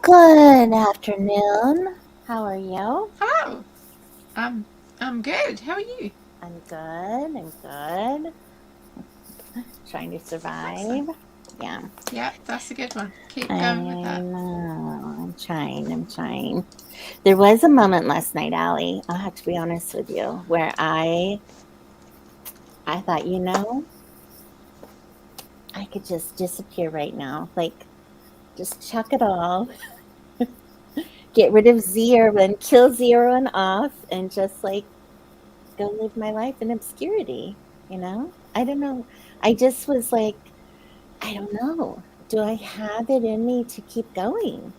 Good afternoon. How are you? Hello. I'm good. How are you? I'm good. I'm good. Trying to Excellent. survive. Yeah, Yeah, that's a good one. I Keep going with that. know. I'm trying. I'm trying. There was a moment last night, Allie, I'll have to be honest with you, where I thought, I could just disappear right now. Like, just chuck it all, get rid of zero and kill zero and off, and just like go live my life in obscurity. I don't know. I just was like, I don't know. Do I have it in me to keep going?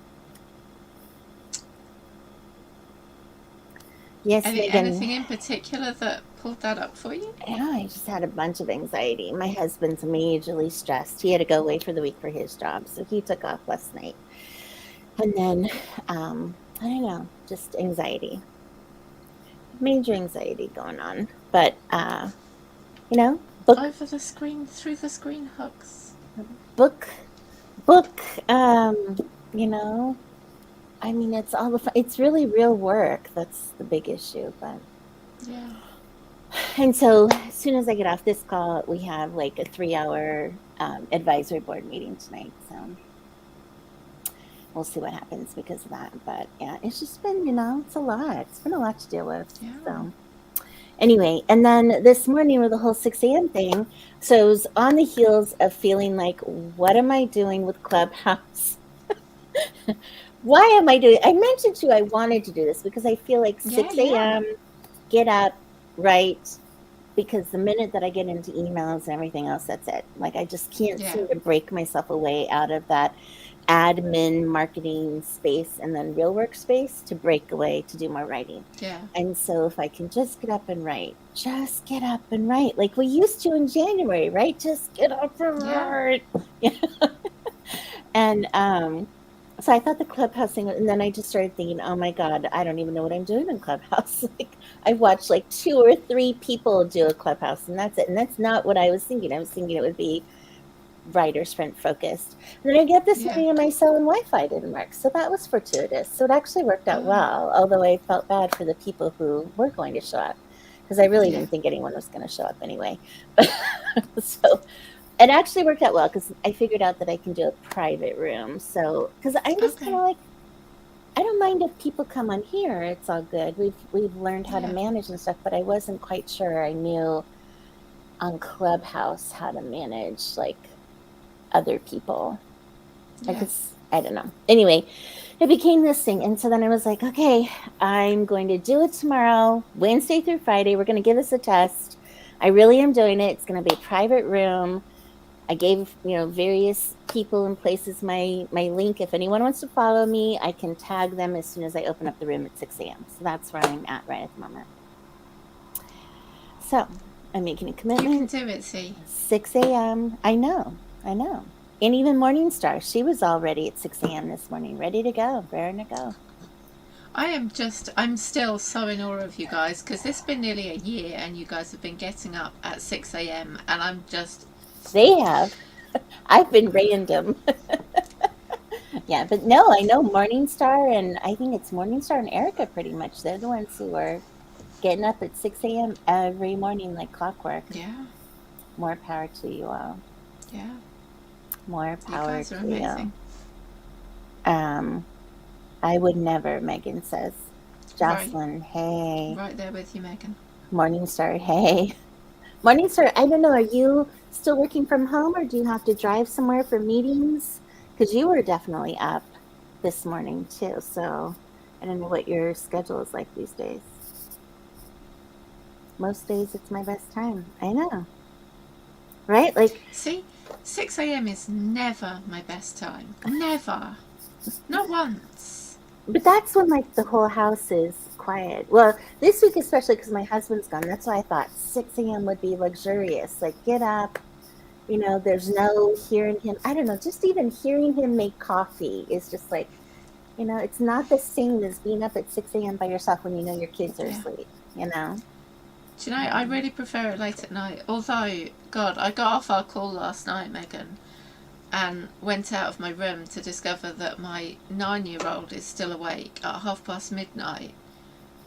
Yes, Megan. Anything in particular that pulled that up for you? Yeah, I just had a bunch of anxiety. My husband's majorly stressed. He had to go away for the week for his job, so he took off last night. And then, I don't know, just anxiety, major anxiety going on. But, you know, book, Over the screen, through the screen hugs. book, book, um, you know, I mean, it's really real work. That's the big issue. But Yeah. and so as soon as I get off this call, we have like a 3 hour advisory board meeting tonight. So we'll see what happens because of that. But yeah, it's just been, it's a lot. It's been a lot to deal with. Yeah. So anyway, and then this morning with the whole 6 a.m. thing, so it was on the heels of feeling like, what am I doing with Clubhouse? Why am I doing? I mentioned to you I wanted to do this because I feel like Yeah, 6 yeah. a.m. get up, write, because the minute that I get into emails and everything else, that's it. Like I just can't Yeah. seem to break myself away out of that admin marketing space and then real work space to break away to do more writing. Yeah. And so if I can just get up and write, just get up and write like we used to in January, right? Just get up and Yeah. write. And so I thought the Clubhouse thing, and then I just started thinking, oh my God, I don't even know what I'm doing in Clubhouse. Like I watched like two or three people do a Clubhouse, and that's it. And that's not what I was thinking. I was thinking it would be writer sprint focused. And then I get this Yeah. morning and my cell and Wi-Fi didn't work, so that was fortuitous. So it actually worked out Uh, well, although I felt bad for the people who were going to show up because I really yeah. didn't think anyone was going to show up anyway. So it actually worked out well because I figured out that I can do a private room. So because I'm just kind Okay. of like, I don't mind if people come on here. It's all good. We've learned how to Yeah. manage and stuff, but I wasn't quite sure I knew on Clubhouse how to manage like other people. Yeah. Because I don't know. Anyway, it became this thing, and so then I was like, okay, I'm going to do it tomorrow, Wednesday through Friday. We're going to give this a test. I really am doing it. It's going to be a private room. I gave various people and places my link. If anyone wants to follow me, I can tag them as soon as I open up the room at 6 a.m. So that's where I'm at right at the moment. So I'm making a You can commitment. do it, see. 6 a.m. I know. I know. And even Morningstar, she was all ready at 6 a.m. this morning, ready to go, raring to go. I'm still so in awe of you guys because it's been nearly a year and you guys have been getting up at 6 a.m. and I'm just, They have. I've been random. Yeah, but no, I know Morningstar, and I think it's Morningstar and Erica pretty much. They're the ones who are getting up at 6 a.m. every morning like clockwork. yeah, More power to you all. yeah. More You power guys are to you. amazing. Um, I would never, Megan says. Right, Jocelyn, hey. right there with you, Megan. Morningstar, hey. Morningstar, I don't know, are you still working from home or do you have to drive somewhere for meetings? Because you were definitely up this morning too. So I don't know what your schedule is like these days. Most days it's my best time. I know, right? Like, See, 6 a.m. is never my best time. Never. Not once. but that's when like the whole house is quiet. Well, this week especially because my husband's gone. That's why I thought 6 a.m. would be luxurious. Like, get up. There's no hearing him. I don't know. Just even hearing him make coffee is just like, it's not the same as being up at 6 a.m. by yourself when you know your kids are Yeah. asleep, you know? Do you know, I really prefer it late at night. Although, God, I got off our call last night, Megan, and went out of my room to discover that my 9-year-old is still awake at midnight,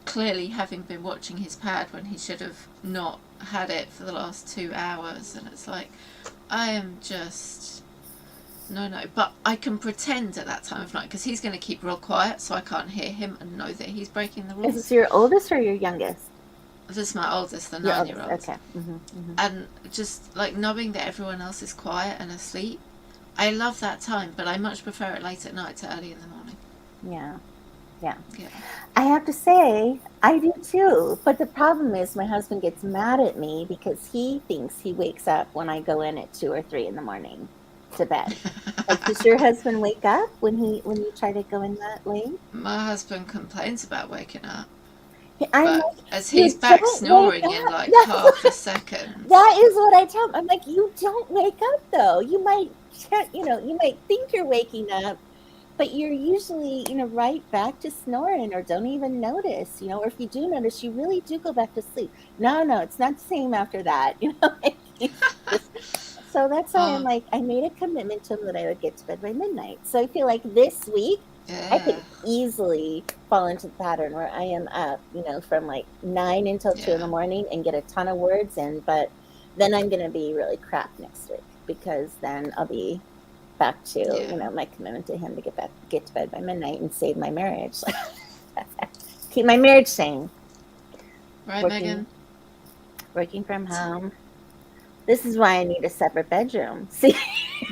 clearly having been watching his pad when he should have not had it for the last 2 hours. And it's like, I am just no. But I can pretend at that time of night because he's going to keep real quiet, so I can't hear him and know that he's breaking the Is rules. this your oldest or your youngest? This is my oldest, the Your 9-year-old. oldest, okay. And just like knowing that everyone else is quiet and asleep, I love that time, but I much prefer it late at night to early in the morning. Yeah. Yeah. I have to say, I do too. But the problem is my husband gets mad at me because he thinks he wakes up when I go in at 2 or 3 in the morning to bed. Like, does your husband wake up when you try to go in that late? My husband complains about waking up, I'm but like, as you he's back don't snoring wake in up. like That's half a second. That is what I tell him. I'm like, you don't wake up though. You might think you're waking up, but you're usually, right back to snoring or don't even notice, or if you do notice, you really do go back to sleep. No, it's not the same after that, like, so that's why I'm like, I made a commitment to him that I would get to bed by midnight. So I feel like this week I Yeah. could easily fall into the pattern where I am up, from like 9 until 2 in the morning and get a ton of words in, but then I'm going to be really crap next week because then I'll be back to, my commitment to him to get to bed by midnight and save my marriage. Keep my marriage sane. Right, Megan? Working from home. This is why I need a separate bedroom. See?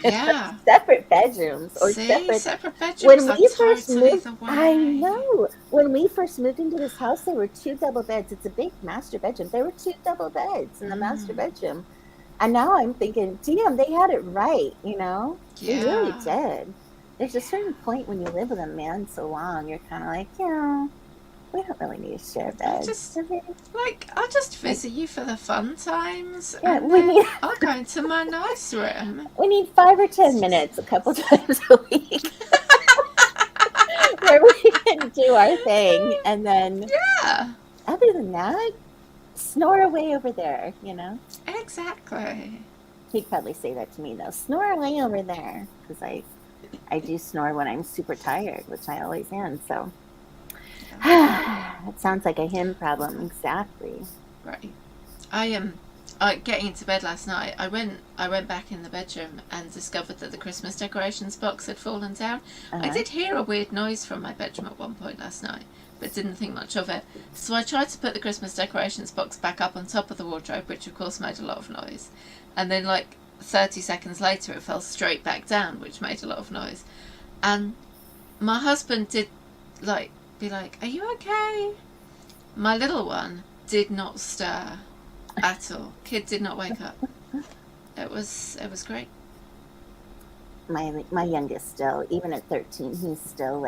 Yeah. Separate bedrooms or separate bedrooms. When we first moved, the way. I know. When we first moved into this house, there were 2 double beds. It's a big master bedroom. There were 2 double beds in the master bedroom. And now I'm thinking, damn, they had it right, Yeah. They really did. There's a certain point when you live with a man so long, you're kind of like, we don't really need to share beds. I'll just visit you for the fun times. Yeah, and then I'll go into my nice room. We need 5 or 10 minutes a couple times a week where we can do our thing. And then, other than that, snore away over there, Exactly. He'd probably say that to me, though. Snore away over there. Because I do snore when I'm super tired, which I always am, so. It sounds like a him problem, exactly. Right. I am getting into bed last night. I went back in the bedroom and discovered that the Christmas decorations box had fallen down. I did hear a weird noise from my bedroom at one point last night, but didn't think much of it. So I tried to put the Christmas decorations box back up on top of the wardrobe, which of course made a lot of noise. And then 30 seconds later it fell straight back down, which made a lot of noise. And my husband did be like, "Are you okay?" My little one did not stir at all. Kid did not wake up. It was great. My youngest still, even at 13, he still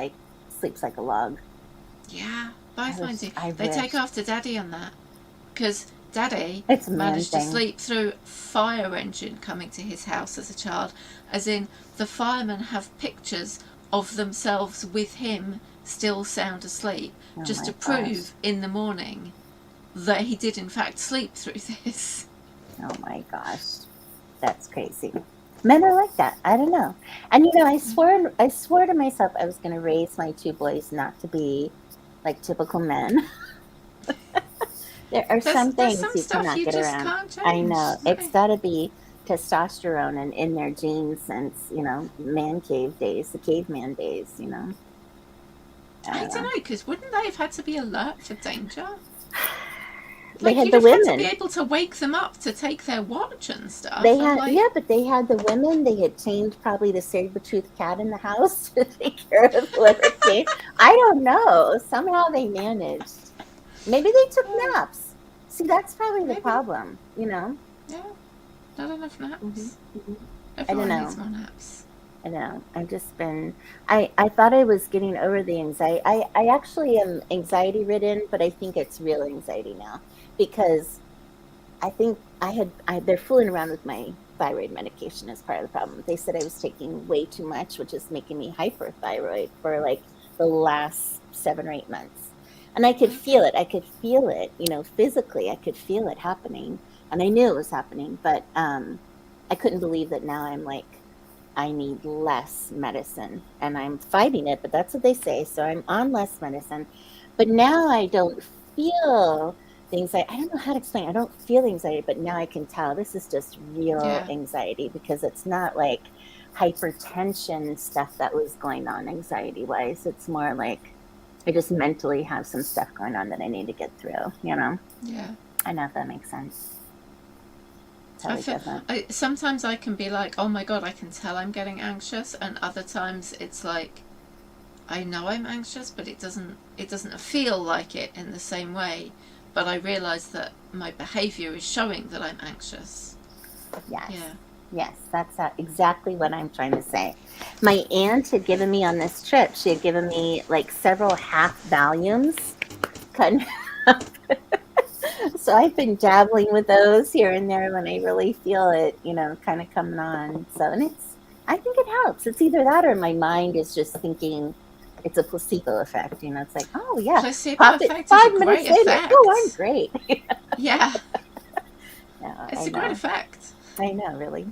sleeps like a log. Yeah, both mine do. They take after Daddy on that, because Daddy managed to sleep through fire engine coming to his house as a child, as in the firemen have pictures of themselves with him still sound asleep, just to prove in the morning that he did in fact sleep through this. Oh my gosh, that's crazy. Men are like that. I don't know. And I swore to myself I was going to raise my 2 boys not to be like typical men. There are some things you cannot get around. I know. Right. It's got to be testosterone and in their genes since, man cave days, the caveman days, I don't know, because wouldn't they have had to be alert for danger? They had the women. Had to be able to wake them up to take their watch and stuff. They had, but they had the women. They had tamed probably the saber-toothed cat in the house to take care of whoever came. I don't know. Somehow they managed. Maybe they took naps. See, that's probably the problem, Yeah, not enough naps. Mm-hmm. Everyone needs more naps. I know. I've just been, I thought I was getting over the anxiety. I actually am anxiety ridden, but I think it's real anxiety now because I think they're fooling around with my thyroid medication as part of the problem. They said I was taking way too much, which is making me hyperthyroid for the last 7 or 8 months. And I could feel it. Physically, I could feel it happening. And I knew it was happening, but I couldn't believe that now I'm I need less medicine. And I'm fighting it, but that's what they say. So I'm on less medicine. But now I don't feel the anxiety. I don't know how to explain. I don't feel anxiety, but now I can tell this is just real Yeah. anxiety because it's not like hypertension stuff that was going on anxiety wise. It's more like I just mentally have some stuff going on that I need to get through, you know? Yeah. I know if that makes sense. I Totally feel doesn't. sometimes I can be like, oh my god, I can tell I'm getting anxious, and other times it's like I know I'm anxious, but it doesn't feel like it in the same way. But I realize that my behavior is showing that I'm anxious. Yes. Yeah. Yes, that's exactly what I'm trying to say. My aunt had given me on this trip, she had given me like several half volumes cut in half. So I've been dabbling with those here and there when I really feel it, you know, kind of coming on. So, and I think it helps. It's either that or my mind is just thinking it's a placebo effect. You know, it's like, oh, yeah, Placebo pop it effect is a 5 minutes great later. Oh, I'm effect. great. Yeah. Yeah, It's I a great know. effect. I know, really.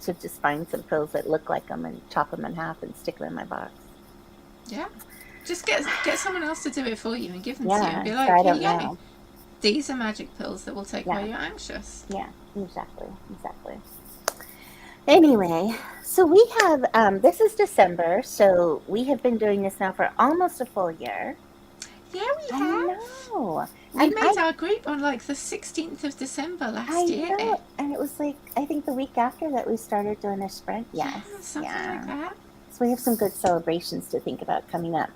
Should just find some pills that look like them and chop them in half and stick them in my box. Yeah. Just get someone else to do it for you and give them to you and Yeah, be so I like, here don't you go. know. These are magic pills that will take Yeah, away your anxious. yeah, exactly, exactly. Anyway, so we have, this is December, so we have been doing this now for almost a full year. Yeah, we I have. know. We And made our group on like the 16th of December I last year. know. And it was like, I think the week after that we started doing a sprint. Yeah, Yes. something like Yeah. that. So we have some good celebrations to think about coming up.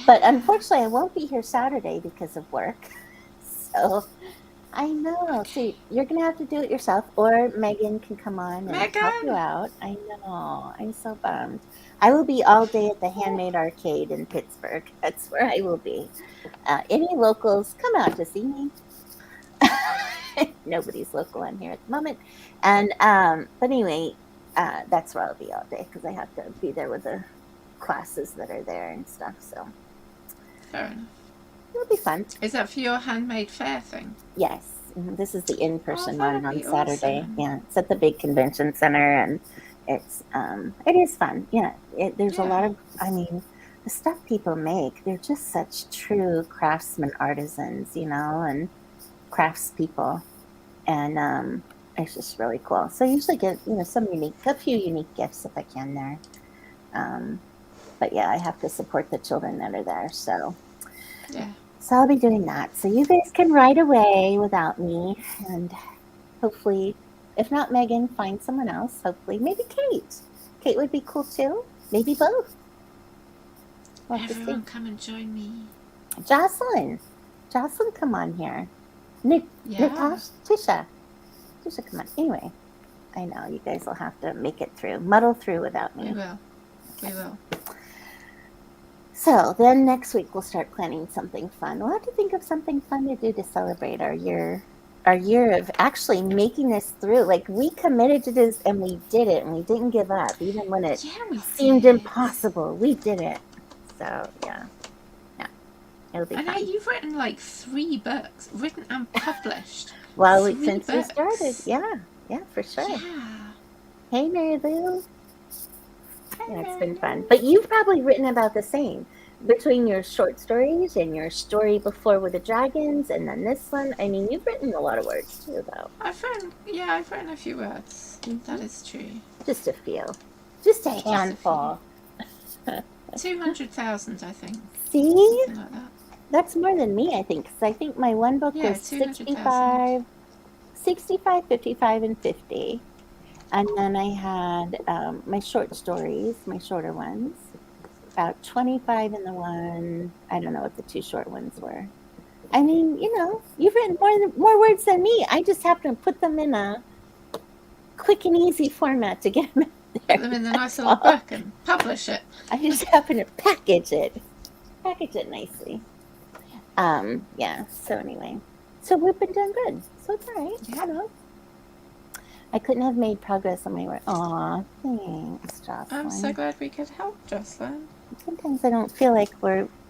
But Yeah. unfortunately, I won't be here Saturday because of work. So I know. Okay. See, you're going to have to do it yourself, or Megan can come on and help you Megan! out. I know. I'm so bummed. I will be all day at the Handmade Arcade in Pittsburgh. That's where I will be. Any locals, come out to see me. Nobody's local on here at the moment. And, but anyway, that's where I'll be all day because I have to be there with the classes that are there and stuff. So Fair enough. it'll be fun. Is that for your handmade fair thing? Yes. This is the Oh, in-person one that'd on be Saturday. awesome. Yeah, it's at the big convention center, and it is fun. Yeah, there's a Yeah. lot of. I mean, the stuff people make, they're just such true craftsmen, artisans, you know, and craftspeople, and it's just really cool. So I usually get a few unique gifts if I can there. Um, but yeah, I have to support the children that are there, so. Yeah. So I'll be doing that. So you guys can ride away without me, and hopefully, if not Megan, find someone else. Hopefully, maybe Kate. Kate would be cool too. Maybe both. We'll have to see. Everyone come and join me. Jocelyn, Jocelyn, come on here. Yeah. Tisha, come on. Anyway, I know you guys will have to make it through, muddle through without me. We will. We will. So then next week we'll start planning something fun. We'll have to think of something fun to do to celebrate our year of actually making this through. Like we committed to this and we did it and we didn't give up even when it seemed impossible. We did it. So yeah. It'll be fun. I know you've written like 3 books, written and published. Well, 3 since books. we started, yeah, for sure. Yeah. Hey, Mary Lou. Yeah, it's been fun. But you've probably written about the same between your short stories and your story before with the dragons and then this one. I mean, you've written a lot of words too, though. I've written a few words. Mm-hmm. That is true. Just a few. Just a handful. 200,000, I think. See? Something like that. That's more than me, I think. Because I think my one book was 65, 55, and 50. And then I had my short stories, my shorter ones, about 25 in the one. I don't know what the 2 short ones were. I mean, you've written more words than me. I just have to put them in a quick and easy format to get them out there. Put them in a nice little book and publish it. I just happen to package it nicely. Yeah. So anyway, so we've been doing good. So it's all right. Yeah. I couldn't have made progress on my work. Aw, thanks, Jocelyn. I'm so glad we could help, Jocelyn. Sometimes I don't feel like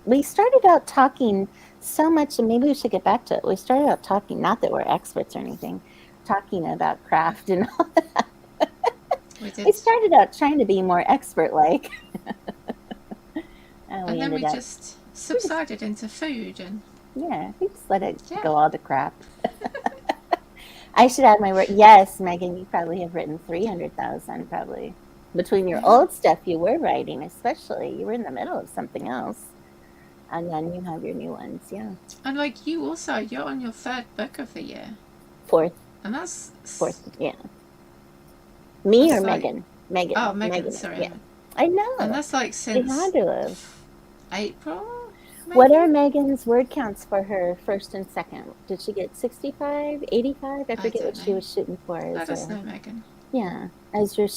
we started out talking so much, and maybe we should get back to it. We started out talking, not that we're experts or anything, talking about craft and all that. We I did. started out trying to be more expert like. And And we then we ended up, just we just, subsided into food and yeah, we just let it yeah. go all to crap. I should add my word. Yes, Megan, you probably have written 300,000 probably. Between your Yeah. old stuff you were writing, especially. You were in the middle of something else. And then you have your new ones. Yeah. And like you also, you're on your third book of the year. Fourth, And fourth. Yeah. Me or that's like, Megan? Megan. oh, Megan, Megan. sorry. Yeah. I And know. that's like She had since to have. April, What maybe? are Megan's word counts for her first and second? Did she get 65, 85? I I forget what don't she know. was shooting for Let as us a, know, Megan. yeah, as your,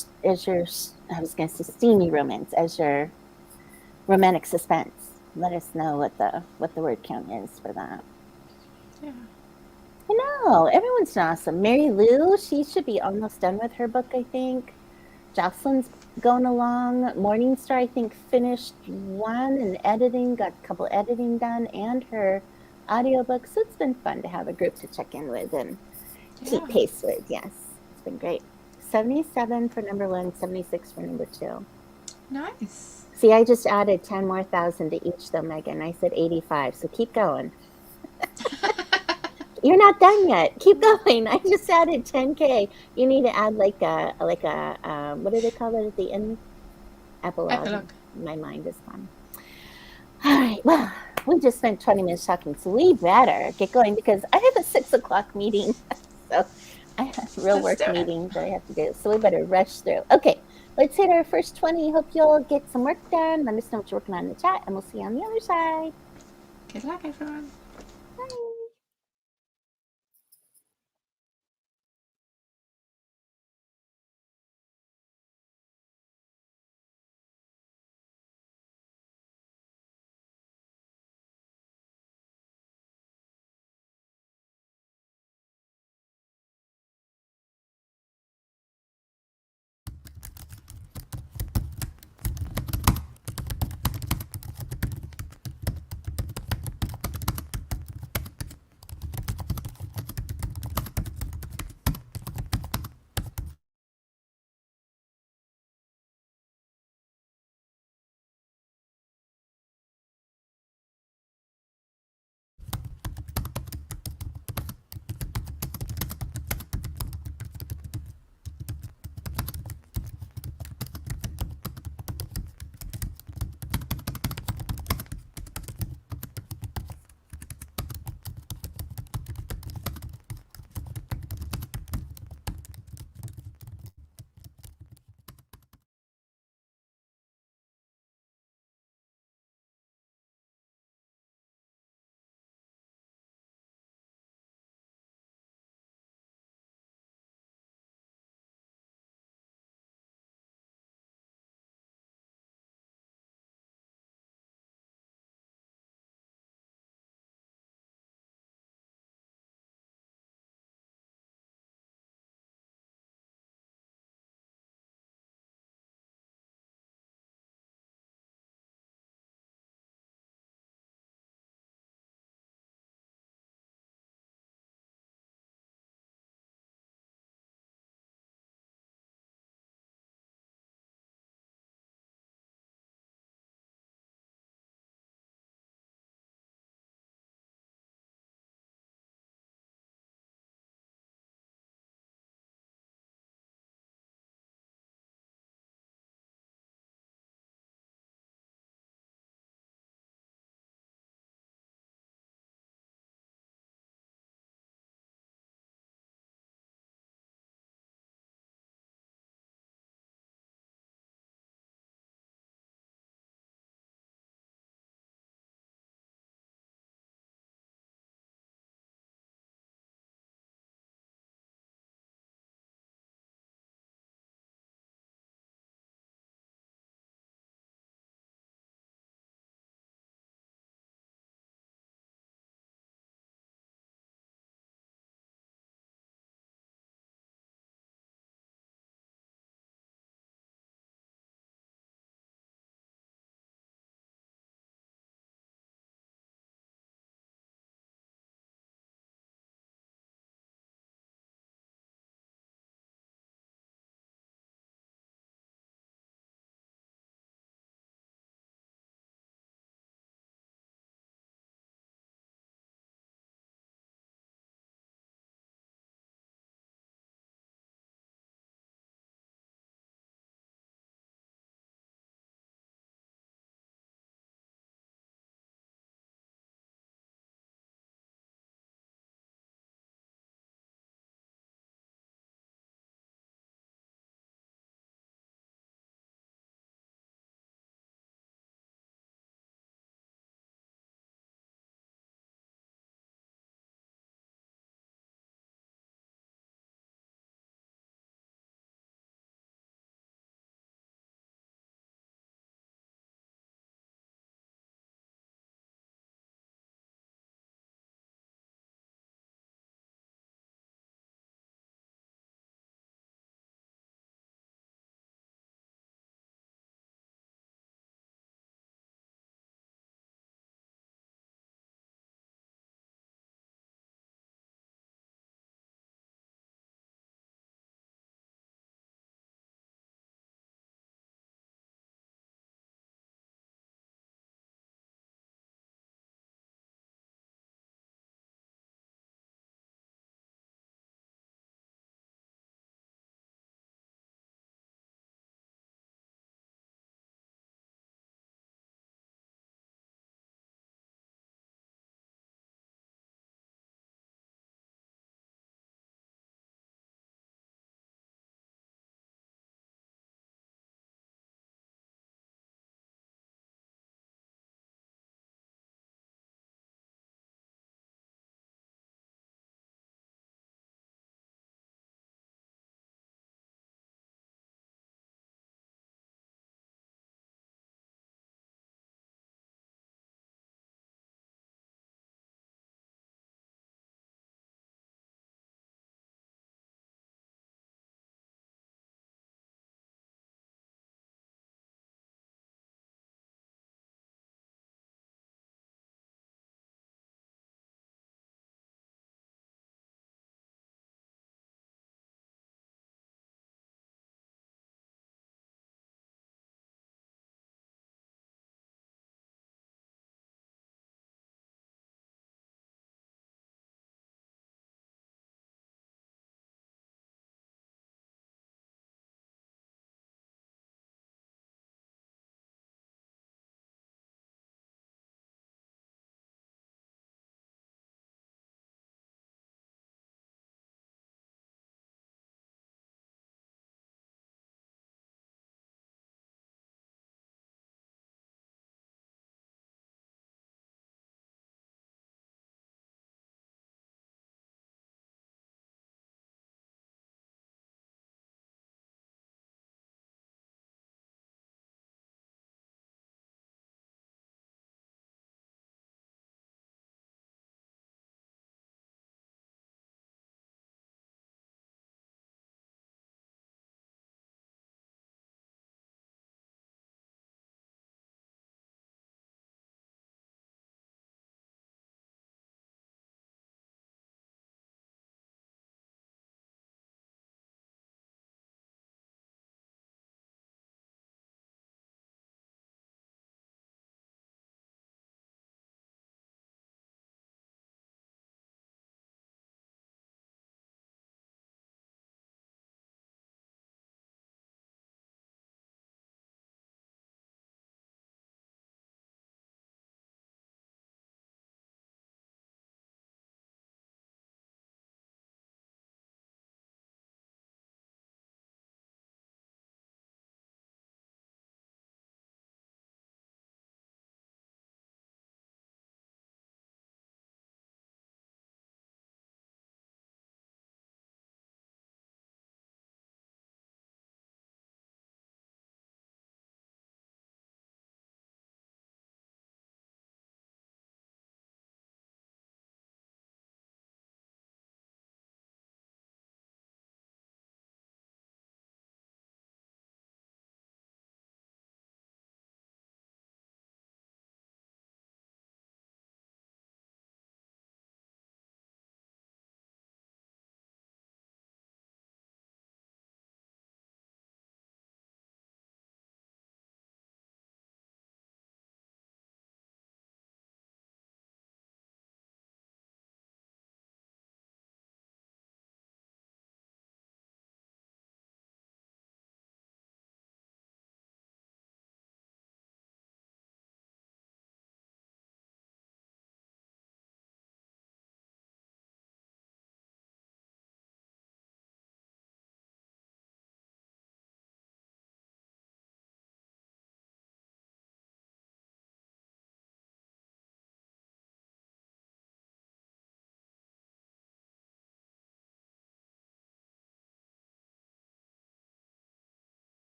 I was going to say steamy romance, as your romantic suspense. Let us know what the word count is for that. Yeah. I know, everyone's awesome. Mary Lou, she should be almost done with her book, I think. Jocelyn's going along. Morningstar, I think, finished one and editing, got a couple editing done, and her audiobook. So it's been fun to have a group to check in with and keep Yeah. pace with. Yes, it's been great. 77 for number one, 76 for number two. Nice. See, I just added 10 more thousand to each though, Megan. I said 85, so keep going. You're not done yet. Keep going. I just added 10K. You need to add like a what do they call it at the end? Epilogue. Epilogue. My mind is gone. All right. Well, we just spent 20 minutes talking, so we better get going because I have a 6 o'clock meeting. So I have real Let's work do it. meeting that I have to do. So we better rush through. Okay. Let's hit our first 20. Hope you'll get some work done. Let us know what you're working on in the chat, and we'll see you on the other side. Good luck, everyone. Bye.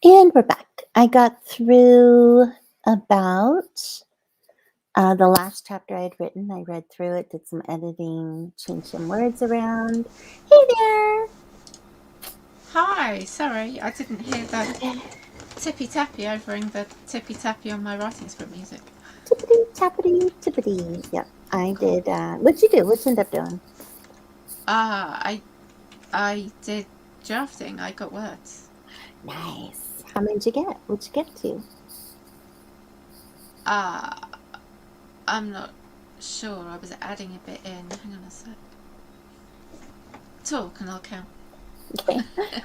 And we're back. I got through about the last chapter I'd written. I read through it, did some editing, changed some words around. Hey there! Hi, sorry, I didn't hear the Okay. tippy tappy overing the tippy tappy on my writing script music. Tippity, tappity, tippity. Yep, I did. What'd you do? What'd you end up doing? I did drafting. I got words. Nice. How many did you get? What'd you get to? Uh, I'm not sure. I was adding a bit in. Hang on a sec. Talk and I'll count. Okay.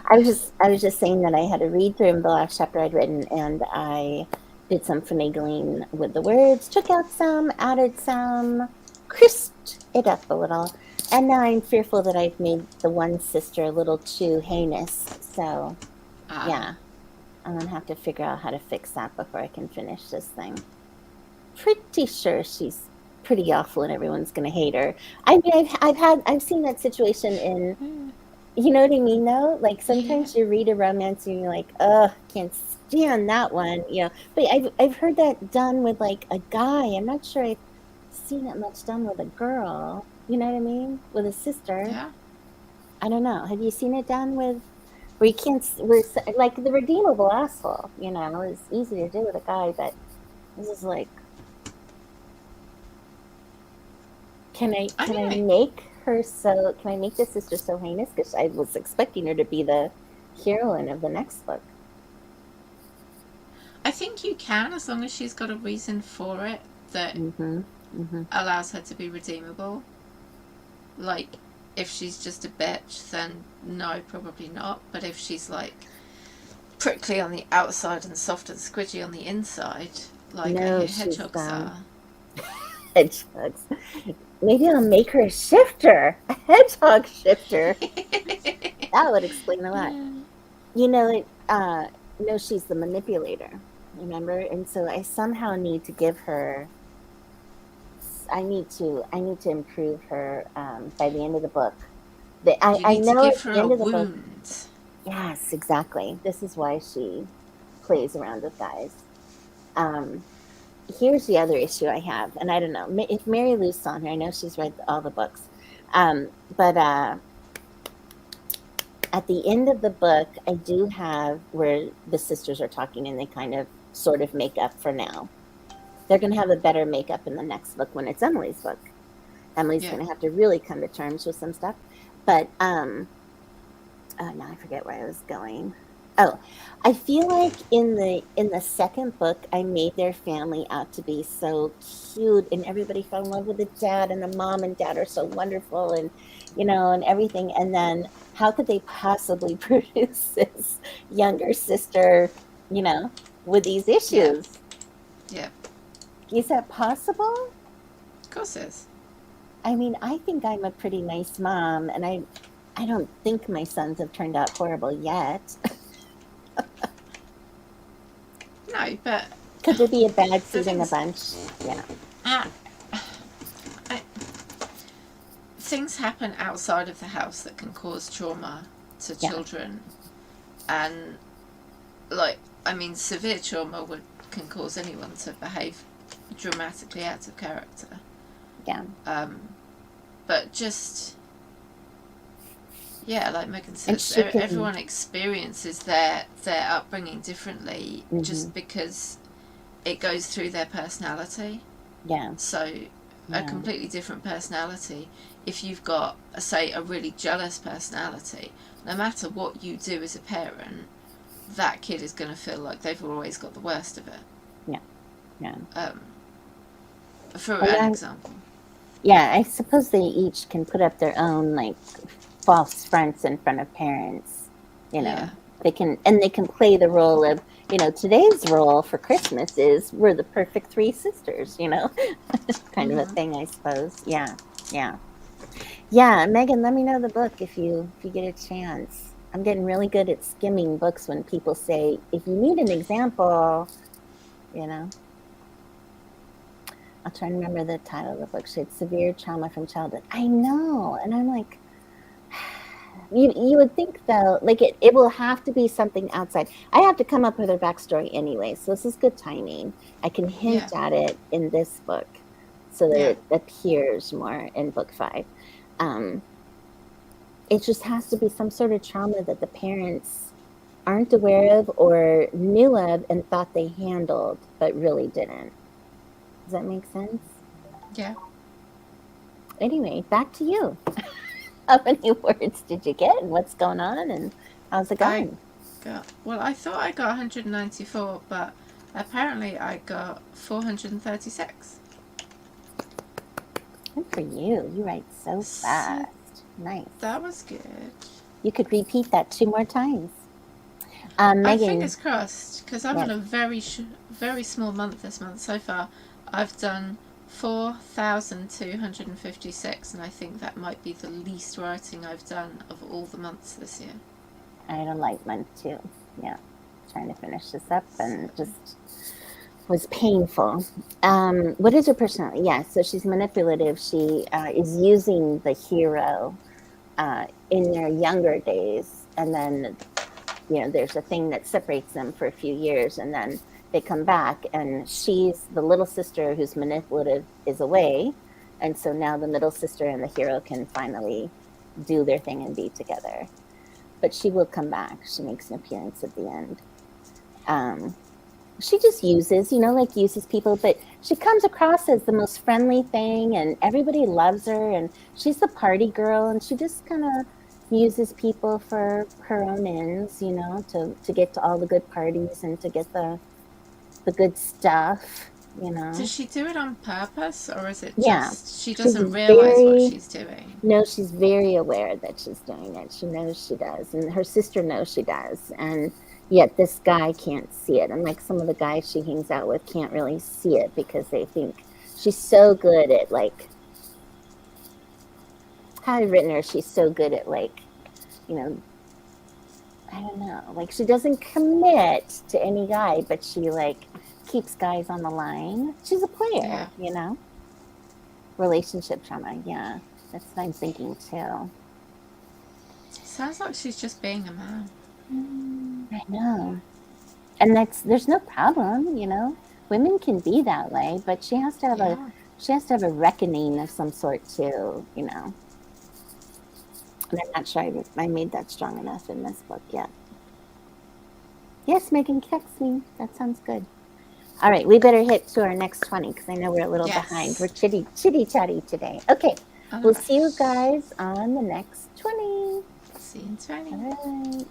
I was just saying that I had to read through the last chapter I'd written, and I did some finagling with the words, took out some, added some, crisped it up a little, and now I'm fearful that I've made the one sister a little too heinous. So yeah, I'm gonna have to figure out how to fix that before I can finish this thing. Pretty sure she's pretty awful, and everyone's gonna hate her. I mean, I've seen that situation in. You know what I mean, though? Like Yeah. sometimes you read a romance and you're like, "Ugh, can't stand that one," you know. But I've heard that done with like a guy. I'm not sure I've seen it much done with a girl. You know what I mean? With a sister. Yeah. I don't know. Have you seen it done with where you can't, where like the redeemable asshole? You know, is easy to do with a guy, but this is like, I can mean, I make her so? Can I make the sister so heinous? Because I was expecting her to be the heroine of the next book. I think you can, as long as she's got a reason for it that Mm-hmm. Mm-hmm. allows her to be redeemable. Like, if she's just a bitch, then no, probably not. But if she's like prickly on the outside and soft and squidgy on the inside, like I No, hear she's hedgehogs are. hedgehogs. Maybe I'll make her a shifter, a hedgehog shifter. That would explain a lot. You know, no, she's the manipulator. Remember, and so I somehow need to give her. I need to improve her by the end of the book. You I need to know give at her the a end of the book. wound. Yes, exactly. This is why she plays around with guys. Um, Here's the other issue I have, and I don't know if Mary Lou's on here. I know she's read all the books, but at the end of the book, I do have where the sisters are talking, and they kind of sort of make up for now. They're going to have a better makeup in the next book when it's Emily's book. Emily's Yeah. going to have to really come to terms with some stuff, but oh, now I forget where I was going. Oh, I feel like in the second book, I made their family out to be so cute, and everybody fell in love with the dad, and the mom and dad are so wonderful, and you know, and everything. And then, how could they possibly produce this younger sister, you know, with these Yeah. issues? Yeah. Is that possible? Of course it is. I mean, I think I'm a pretty nice mom, and I don't think my sons have turned out horrible yet. No, but Could there be a bad the seed in the things. bunch? Yeah. Uh, I, things happen outside of the house that can cause trauma to Yeah. children, and like, I mean, severe trauma can cause anyone to behave dramatically out of character. Yeah. Um, but just, yeah, like Megan And says, she can. everyone experiences their upbringing differently, Hmm. just because it goes through their personality. Yeah. So, a Yeah. completely different personality. If you've got, say, a really jealous personality, no matter what you do as a parent, that kid is going to feel like they've always got the worst of it. Yeah. Yeah. Um, for And an then, example. yeah, I suppose they each can put up their own like false fronts in front of parents. You Yeah. know, they can play the role of, you know, today's role for Christmas is we're the perfect three sisters, you know, kind of a Mm-hmm. thing, I suppose. Yeah. Yeah. Yeah, Megan, let me know the book if you get a chance. I'm getting really good at skimming books when people say, if you need an example, you know. I'll try and remember the title of the book. She had severe trauma from childhood. I know. And I'm like, You would think though, like it will have to be something outside. I have to come up with her backstory anyway, so this is good timing. I can hint Yeah. at it in this book so that Yeah. it appears more in book 5. Um, it just has to be some sort of trauma that the parents aren't aware of or knew of and thought they handled, but really didn't. Does that make sense? Yeah. Anyway, back to you. How many words did you get and what's going on and how's it I going? I thought I got 194, but apparently I got 436. Good for you. You write so So fast. Nice. that was good. You could repeat that 2 more times. Megan, Fingers crossed, because I'm yeah, on a very small month this month so far. I've done 4,256, and I think that might be the least writing I've done of all the months this year. I had a light month too. Yeah, trying to finish this up So, and just was painful. What is her personality? Yeah, so she's manipulative. She is using the hero in their younger days, and then there's a thing that separates them for a few years, and then they come back, and she's the little sister who's manipulative is away, and so now the middle sister and the hero can finally do their thing and be together. But she will come back. She makes an appearance at the end. Um, she just uses people, but she comes across as the most friendly thing, and everybody loves her, and she's the party girl, and she just kind of uses people for her own ends, to get to all the good parties and to get the good stuff. does she do it on purpose, or is it Yeah, just she she's doesn't realize what very she's doing? no, she's very aware that she's doing it. She knows she does, and her sister knows she does, and yet this guy can't see it. And like some of the guys she hangs out with can't really see it because they think she's so good at like how I've written her. She's so good at like, you know, I don't know, like she doesn't commit to any guy, but she like keeps guys on the line. She's a Yeah. player. Relationship trauma. Yeah, that's what I'm thinking too. Sounds like she's just being a man. I know. And there's no problem. Women can be that way, but Yeah. she has to have a reckoning of some sort too. And I'm not sure I made that strong enough in this book yet. Yes, Megan, text me. That sounds good. All right, we better hit to our next 20 because I know we're a little behind. We're Yes. chitty chatty today. Okay, All we'll right. see you guys on the next 20. See you in 20. All right.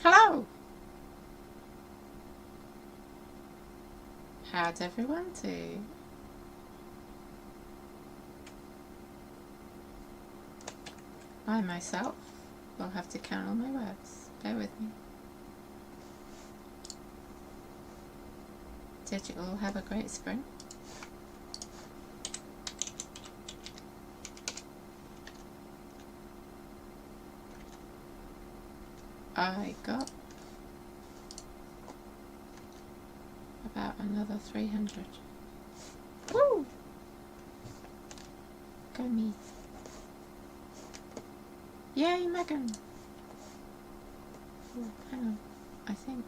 Hello! How'd everyone do? I myself will have to count all my words. Bear with me. Did you all have a great spring? I got about another 300. Woo! Go me. Yay, Megan! Ooh, hang on. I think.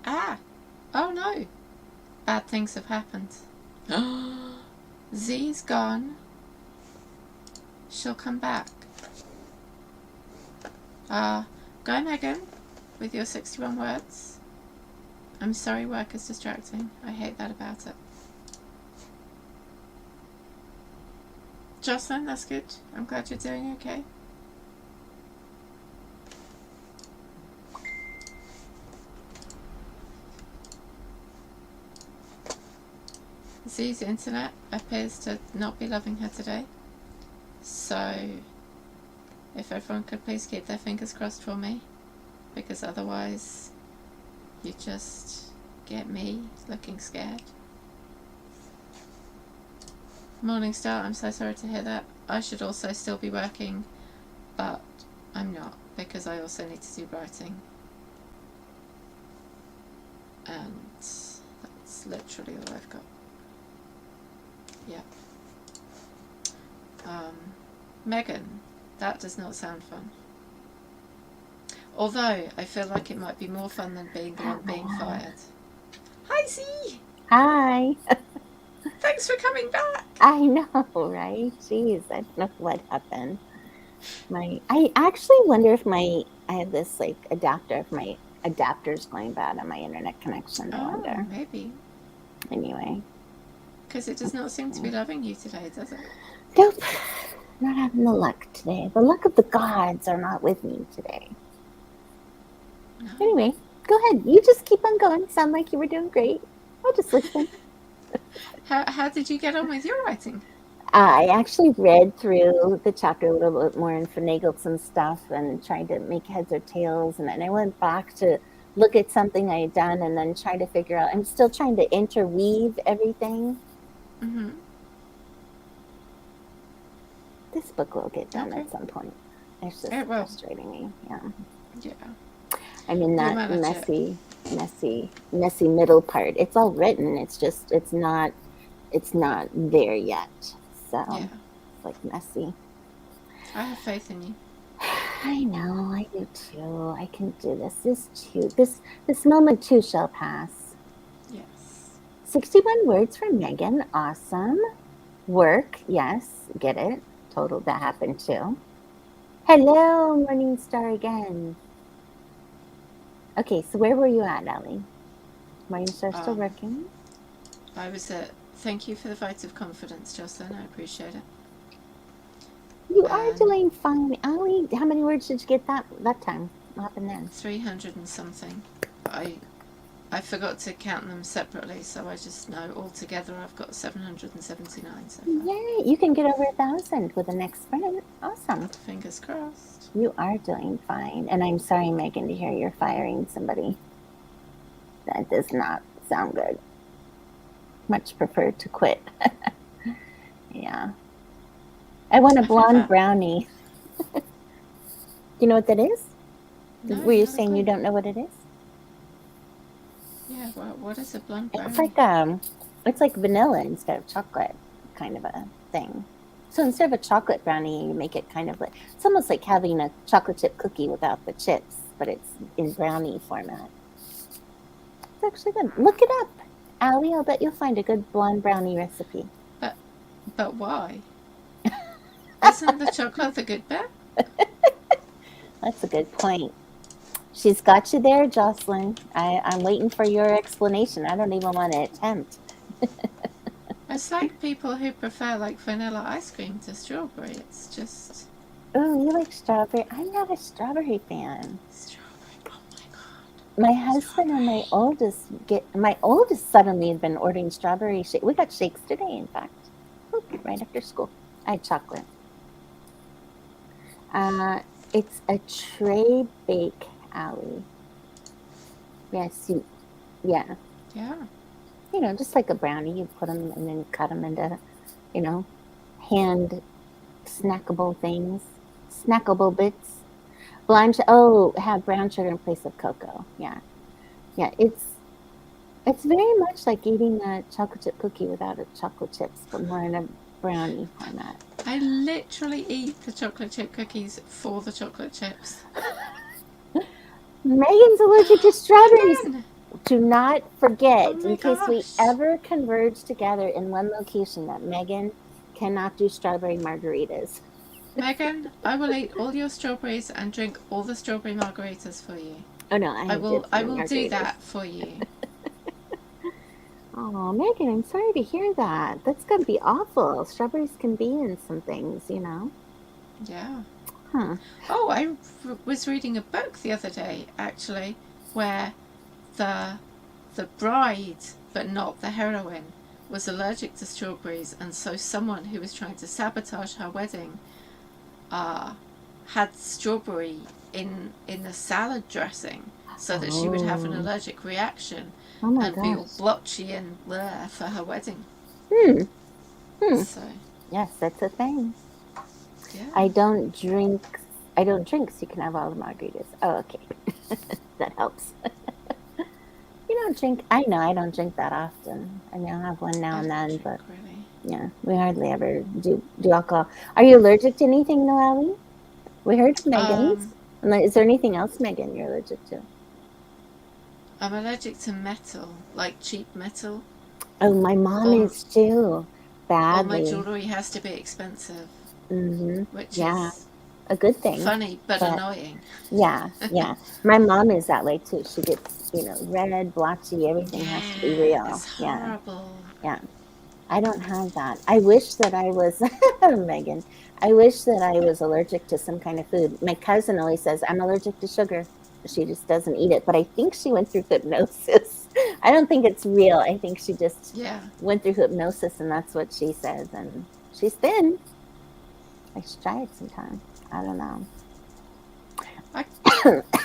Ah! Oh no! Bad things have happened. Z's gone. She'll come back. Go Megan, with your 61 words. I'm sorry work is distracting. I hate that about it. Jocelyn, that's good. I'm glad you're doing okay. Z's internet appears to not be loving her today. So, if everyone could please keep their fingers crossed for me, because otherwise you just get me looking scared. Morningstar, I'm so sorry to hear that. I should also still be working, but I'm not, because I also need to do writing. And that's literally all I've got. Yeah. Megan, that does not sound fun. Although, I feel like it might be more fun than being the one being fired. Hi, Z! Hi. Thanks for coming back! I know, right? Jeez, I don't know what happened. I actually wonder if I have this like adapter, if my adapter's going bad on my internet connection. I wonder. Maybe. Anyway. Because it does not seem to be loving you today, does it? Nope. Not having the luck today. The luck of the gods are not with me today. No. Anyway, go ahead. You just keep on going. Sound like you were doing great. I'll just listen. How did you get on with your writing? I actually read through the chapter a little bit more and finagled some stuff and tried to make heads or tails. And then I went back to look at something I had done and then try to figure out. I'm still trying to interweave everything. Mm-hmm. This book will get done at some point. It's just frustrating me. Yeah. Yeah. I'm in that messy middle part. It's all written. It's just it's not there yet. So it's like messy. I have faith in you. I know, I do too. I can do this. This moment too shall pass. Yes. 61 words from Megan. Awesome. Work. Yes. Get it. Total. That happened too. Hello, Morningstar again. Okay, so where were you at, Allie? Morningstar still working? I was at thank you for the vote of confidence, Jocelyn. I appreciate it. You are doing fine. Allie, how many words did you get that time? What happened then? 300 and something. I forgot to count them separately, so I just know altogether I've got 779 so far. Yay, you can get over 1,000 with the next sprint. Awesome. Fingers crossed. You are doing fine. And I'm sorry, Megan, to hear you're firing somebody. That does not sound good. Much prefer to quit. Yeah. I want a blonde brownie. Do you know what that is? No, were you saying you don't know what it is? Yeah, what is a blonde brownie? It's like vanilla instead of chocolate, kind of a thing. So instead of a chocolate brownie, you make it kind of like, it's almost like having a chocolate chip cookie without the chips, but it's in brownie format. It's actually good. Look it up, Allie. I'll bet you'll find a good blonde brownie recipe. But why? Isn't the chocolate the good bit? That's a good point. She's got you there, Jocelyn. I'm waiting for your explanation. I don't even want to attempt. It's like people who prefer like vanilla ice cream to strawberry. It's just... Oh, you like strawberry? I'm not a strawberry fan. Strawberry, oh my My husband and my oldest suddenly had been ordering strawberry shake. We got shakes today, in fact. Right after school. I had chocolate. It's a tray bake, Allie. Yes, yeah. Yeah. Just like a brownie, you put them and then cut them into, you know, hand snackable things, snackable bits. Have brown sugar in place of cocoa. Yeah, yeah. It's very much like eating a chocolate chip cookie without a chocolate chips, but more in a brownie format. I literally eat the chocolate chip cookies for the chocolate chips. Megan's allergic to strawberries. Megan! Do not forget, Oh my in case we gosh. ever converge together in one location, that Megan cannot do strawberry margaritas. Megan, I will eat all your strawberries and drink all the strawberry margaritas for you. Oh no, I will do that for you. Oh, Megan, I'm sorry to hear that. That's gonna be awful. Strawberries can be in some things, Yeah. Huh. Oh, I was reading a book the other day, actually, where the bride, but not the heroine, was allergic to strawberries, and so someone who was trying to sabotage her wedding had strawberry in the salad dressing so that she would have an allergic reaction and be all blotchy and blur for her wedding. So yes, that's a thing. yeah. I don't drink, so you can have all the margaritas. Oh, okay. That helps. You don't drink. I know I don't drink that often. I mean, I'll have one now and then, but really. yeah, we hardly ever do alcohol. Are you allergic to anything, Noelle? We heard of Megan's. Is there anything else, Megan, you're allergic to? I'm allergic to metal, like cheap metal. Oh, my mom is too. Badly. All my jewellery has to be expensive. Which is a good thing. Funny, but annoying. Yeah. My mom is that way too. She gets, red, blotchy, everything has to be real. It's horrible. Yeah. I don't have that. I wish that I was, Megan, I wish that I was allergic to some kind of food. My cousin always says, I'm allergic to sugar. She just doesn't eat it. But I think she went through hypnosis. I don't think it's real. I think she just went through hypnosis, and that's what she says. And she's thin. I should try it sometime. I don't know.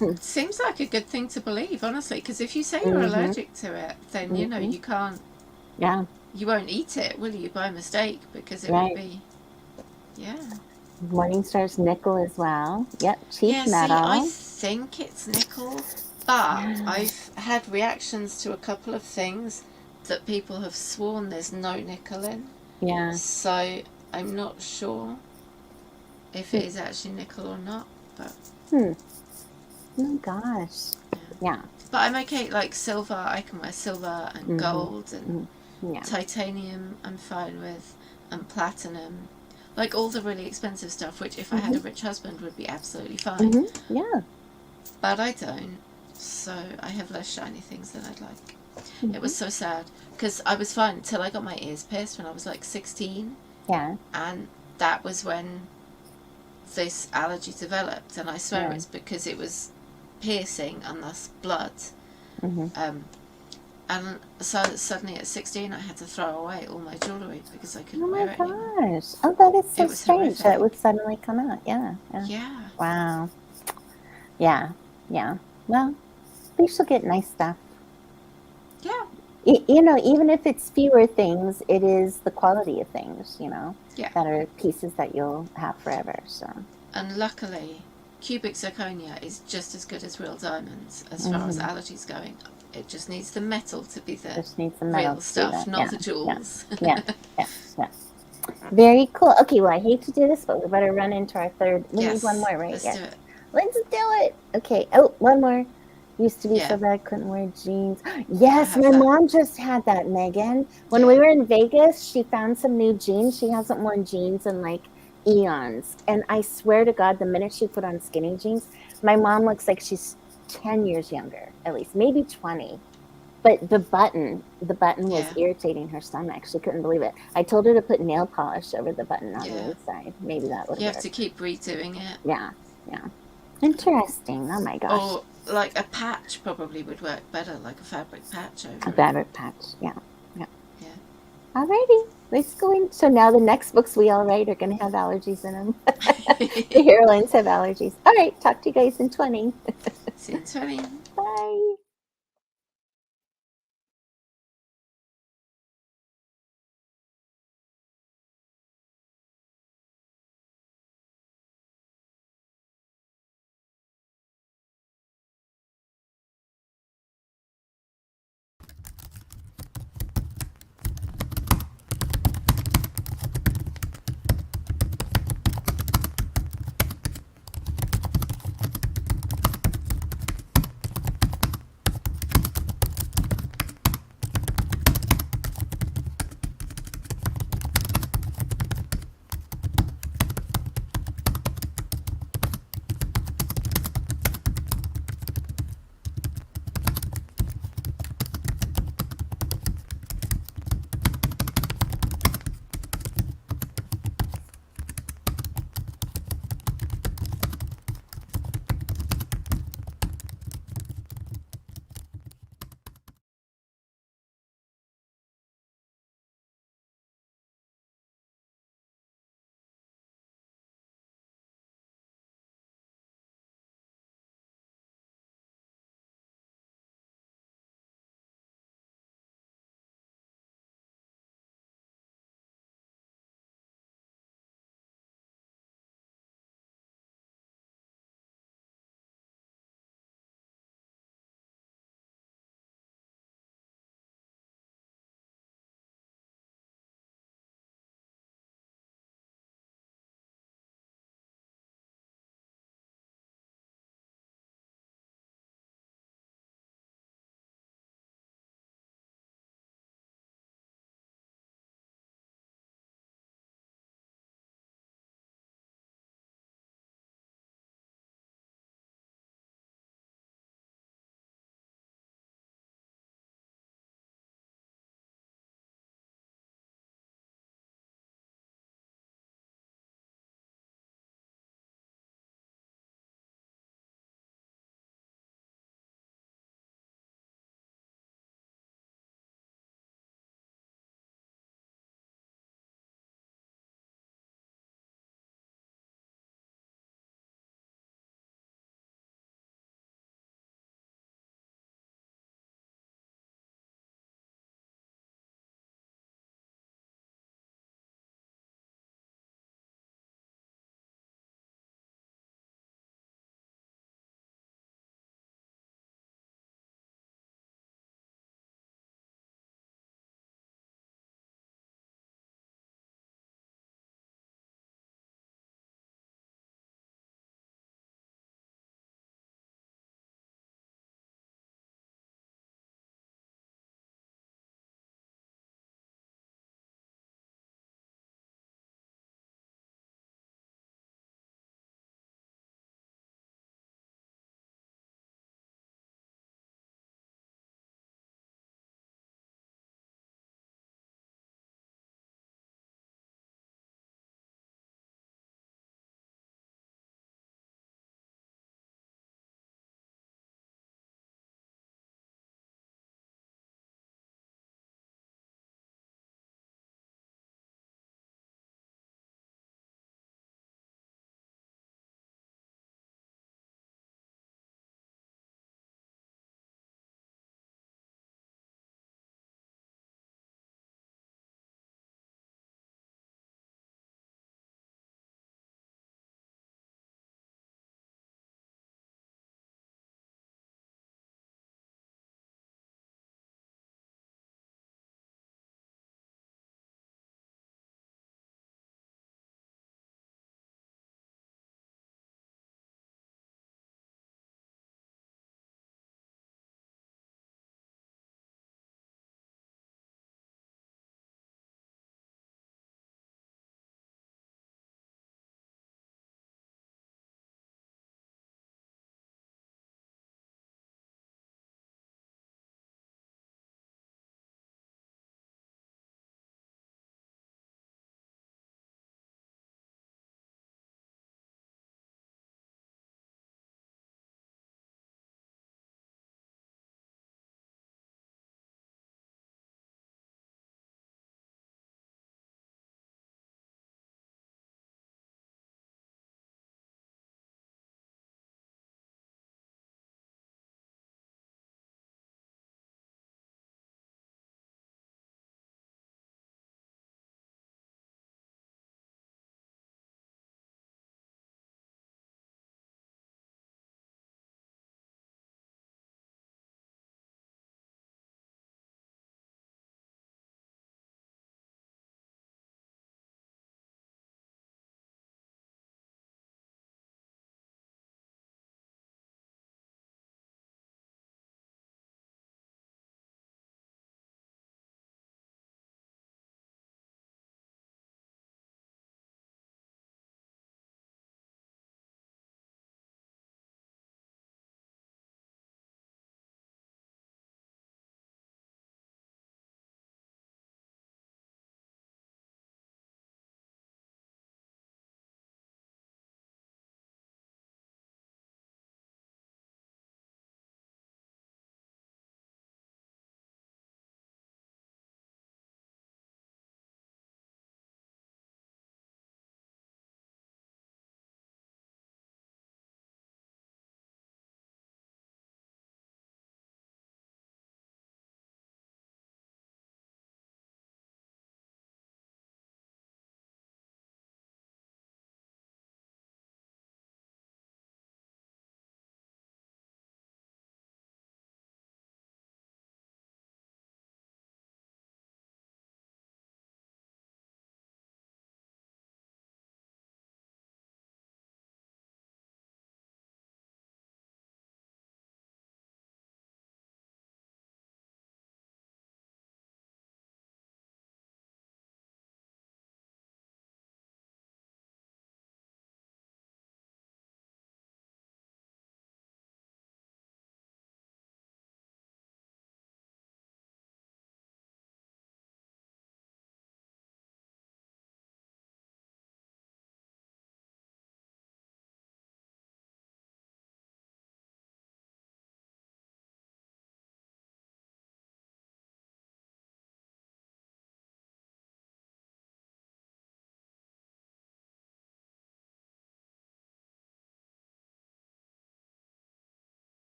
It seems like a good thing to believe, honestly, because if you say you're allergic to it, then, you can't... Yeah. You won't eat it, will you, by mistake? Because it would be... Yeah. Morningstar's nickel as well. Yep, cheap metal. See, I think it's nickel, but I've had reactions to a couple of things that people have sworn there's no nickel in. Yeah. So I'm not sure if it is actually nickel or not, but... Oh gosh. Yeah. But I'm okay, like silver, I can wear silver and gold and titanium I'm fine with, and platinum. Like all the really expensive stuff, which if I had a rich husband would be absolutely fine. Yeah. But I don't, so I have less shiny things than I'd like. It was so sad, because I was fine until I got my ears pierced when I was like 16. Yeah. And that was when this allergy developed, and I swear it's because it was piercing and thus blood. And so suddenly at 16 I had to throw away all my jewellery because I couldn't wear it anymore. Oh my gosh. Oh, that is so strange that it would suddenly come out. Yeah. Wow. Yeah. Well, at least you'll get nice stuff. Yeah. Even if it's fewer things, it is the quality of things, that are pieces that you'll have forever. So. And luckily, cubic zirconia is just as good as real diamonds as far as allergies going. It just needs the metal to be the real stuff, not the jewels. Yeah. Very cool. Okay, well, I hate to do this, but we better run into our third. We need one more, right? Let's do it. Let's do it. Okay. Oh, one more. Used to be so bad I couldn't wear jeans. Yes, my mom just had that, Megan. When we were in Vegas, she found some new jeans. She hasn't worn jeans in like eons. And I swear to God, the minute she put on skinny jeans, my mom looks like she's 10 years younger, at least, maybe 20. But the button was irritating her stomach. She couldn't believe it. I told her to put nail polish over the button on the inside. Maybe that would. You have to keep redoing it. Yeah. Interesting. Oh my gosh. Or like a patch probably would work better, like a fabric patch over A fabric patch. Yeah. Yeah. Yeah. Alrighty. Let's go in. So now the next books we all write are going to have allergies in them. The heroines have allergies. All right. Talk to you guys in 20. See you in 20. Bye.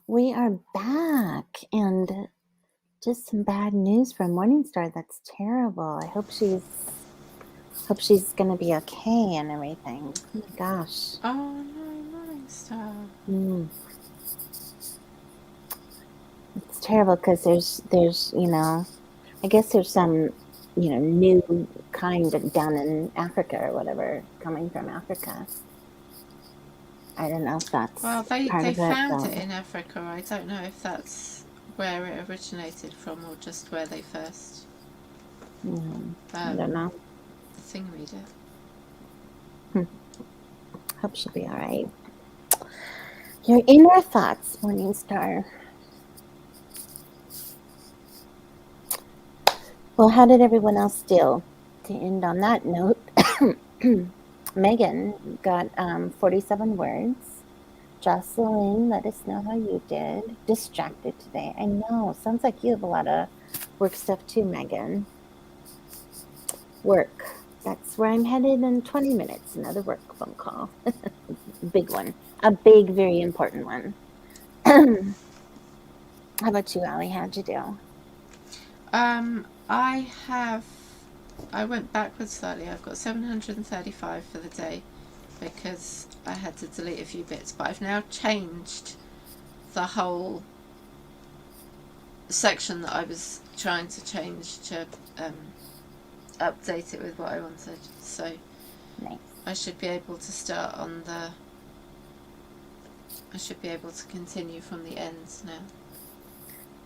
We are back, and just some bad news from Morningstar. That's terrible. I hope she's going to be okay and everything. Oh my gosh. Oh no, Morningstar. It's terrible because there's I guess there's some new kind down in Africa or whatever coming from Africa. I don't know if that's They part of it. found But it in Africa. I don't know if that's where it originated from or just where they first. I don't know. The thing reader. Hope she'll be all right. You're in our thoughts, Morningstar. Well, how did everyone else do? To end on that note, Megan got 47 words. Jocelyn, let us know how you did. Distracted today. I know. Sounds like you have a lot of work stuff too, Megan. Work. That's where I'm headed in 20 minutes. Another work phone call. Big one. A big, very important one. How about you, Allie? How'd you do? I went backwards slightly. I've got 735 for the day because I had to delete a few bits, but I've now changed the whole section that I was trying to change to update it with what I wanted. So nice. I should be able to start on the. I should be able to continue from the ends now.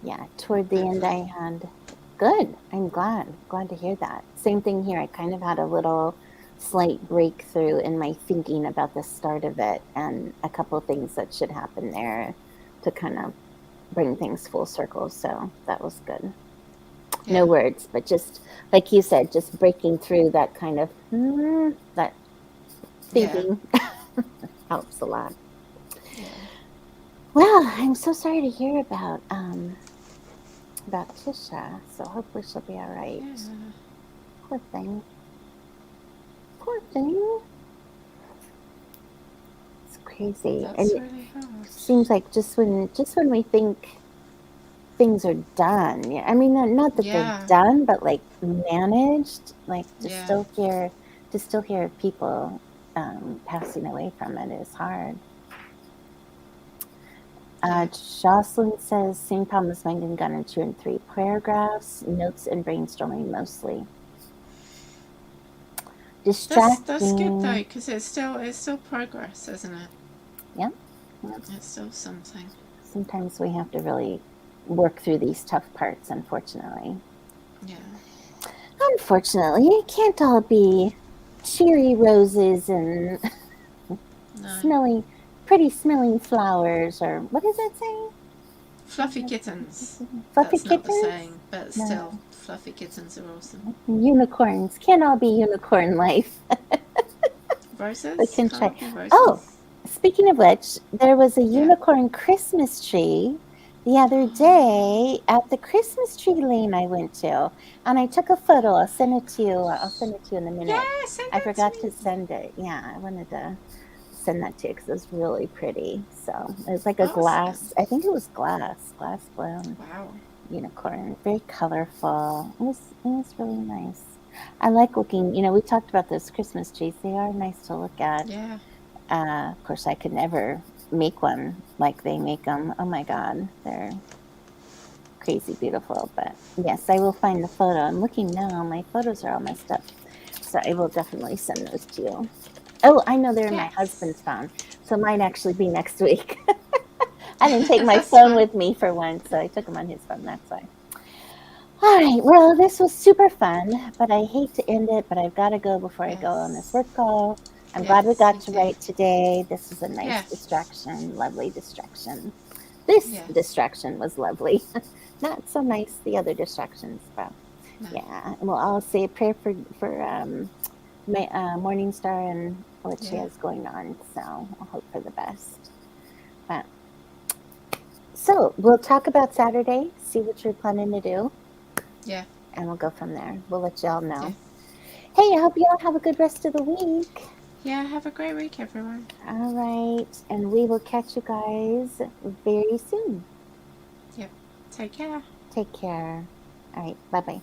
Yeah, toward the end I had. Good. I'm glad to hear that. Same thing here. I kind of had a little slight breakthrough in my thinking about the start of it and a couple of things that should happen there to kind of bring things full circle. So that was good. Yeah. No words, but just like you said, just breaking through that kind of that thinking helps a lot. Yeah. Well, I'm so sorry to hear about Tisha, so hopefully she'll be all right. Yeah. Poor thing. It's crazy. That's really hard. Seems like just when we think things are done. I mean, not that they're done, but like managed. Like to still hear people passing away from it is hard. Jocelyn says, same problem as Megan got in 2 and 3 paragraphs, notes and brainstorming mostly. Distracting. That's good though, because it's still progress, isn't it? Yep. It's still something. Sometimes we have to really work through these tough parts, unfortunately. Yeah. Unfortunately, it can't all be cheery roses and pretty smelling flowers, or what does that say? Fluffy kittens. Fluffy That's not the saying, but still, fluffy kittens are awesome. Unicorns can't all be unicorn life. Roses? We can try. Oh, speaking of which, there was a unicorn Christmas tree the other day at the Christmas tree lane I went to, and I took a photo. I'll send it to you. In a minute. Yeah, I forgot to send it. Yeah, I wanted to send that to you because it was really pretty. So it was like a glass. I think it was glass blown. Wow. Unicorn, very colorful. It was really nice. I like looking. We talked about those Christmas trees. They are nice to look at. Yeah. Of course, I could never make one like they make them. Oh my God, they're crazy beautiful. But yes, I will find the photo. I'm looking now. My photos are all messed up, so I will definitely send those to you. Oh, I know they're in my husband's phone, so it might actually be next week. I didn't take my phone with me for once, so I took them on his phone. That's why. All right. Well, this was super fun, but I hate to end it, but I've got to go before I go on this work call. I'm glad we got to write today. This was a nice distraction, lovely distraction. This distraction was lovely. Not so nice, the other distractions, but yeah. And we'll all say a prayer for Morningstar and what she has going on. So I'll hope for the best. But so we'll talk about Saturday, see what you're planning to do. Yeah. And we'll go from there. We'll let y'all know. Yeah. Hey, I hope you all have a good rest of the week. Yeah, have a great week, everyone. All right. And we will catch you guys very soon. Yep. Take care. Take care. All right. Bye bye.